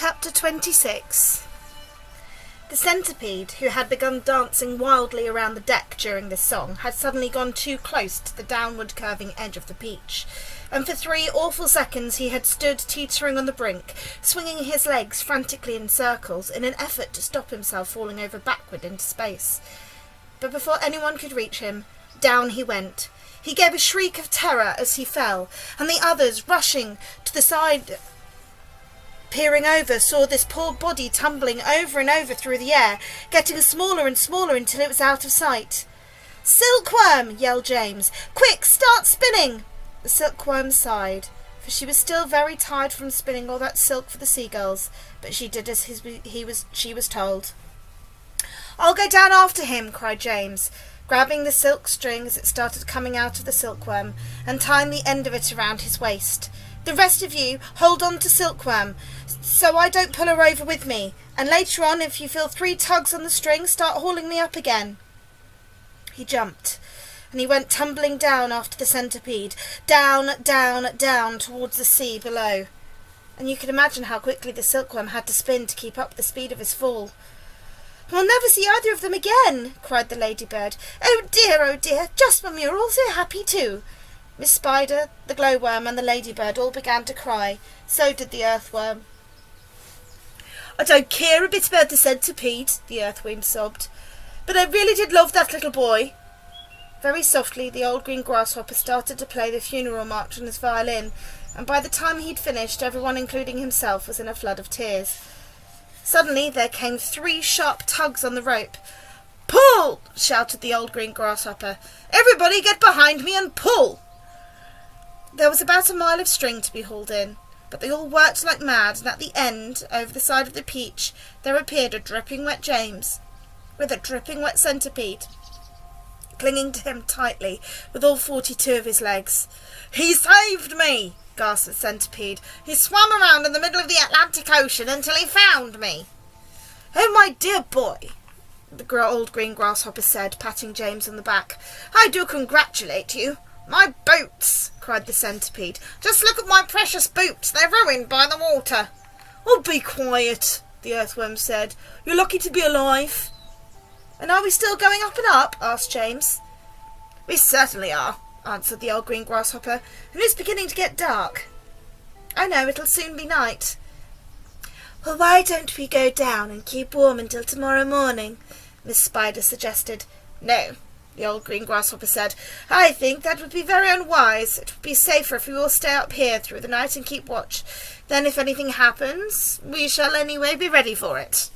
Chapter 26. The centipede, who had begun dancing wildly around the deck during this song, had suddenly gone too close to the downward curving edge of the beach, and for 3 awful seconds he had stood teetering on the brink, swinging his legs frantically in circles in an effort to stop himself falling over backward into space. But before anyone could reach him, down he went. He gave a shriek of terror as he fell, and the others, rushing to the side, peering over, saw this poor body tumbling over and over through the air, getting smaller and smaller until it was out of sight. "Silkworm!" yelled James. "Quick, start spinning!" The silkworm sighed, for she was still very tired from spinning all that silk for the seagulls, but she did as she was told. "I'll go down after him," cried James, grabbing the silk string as it started coming out of the silkworm, and tying the end of it around his waist. "The rest of you hold on to Silkworm, so I don't pull her over with me, and later on, if you feel 3 tugs on the string, start hauling me up again." He jumped, and he went tumbling down after the centipede, down, down, down towards the sea below, and you can imagine how quickly the silkworm had to spin to keep up the speed of his fall. "We'll never see either of them again," cried the ladybird. Oh dear, just when we were all so happy too." Miss Spider, the glowworm, and the ladybird all began to cry. So did the earthworm. "I don't care a bit about the centipede," the earthworm sobbed, "but I really did love that little boy." Very softly the old green grasshopper started to play the funeral march on his violin, and by the time he'd finished, everyone, including himself, was in a flood of tears. Suddenly there came 3 sharp tugs on the rope. "Pull!" shouted the old green grasshopper. "Everybody get behind me and pull!" There was about a mile of string to be hauled in, but they all worked like mad, and at the end, over the side of the peach, there appeared a dripping wet James, with a dripping wet centipede, clinging to him tightly with all 42 of his legs. "He saved me!" gasped the centipede. "He swam around in the middle of the Atlantic Ocean until he found me." "Oh, my dear boy," the old green grasshopper said, patting James on the back, "I do congratulate you." "My boots!" cried the centipede. "Just look at my precious boots. They're ruined by the water." "Oh, be quiet," the earthworm said. "You're lucky to be alive." "And are we still going up and up?" asked James. "We certainly are," answered the old green grasshopper, "and it's beginning to get dark." "I know, it'll soon be night." "Well, why don't we go down and keep warm until tomorrow morning?" Miss Spider suggested. "No," the old green grasshopper said. "I think that would be very unwise. It would be safer if we all stay up here through the night and keep watch. Then if anything happens, we shall anyway be ready for it."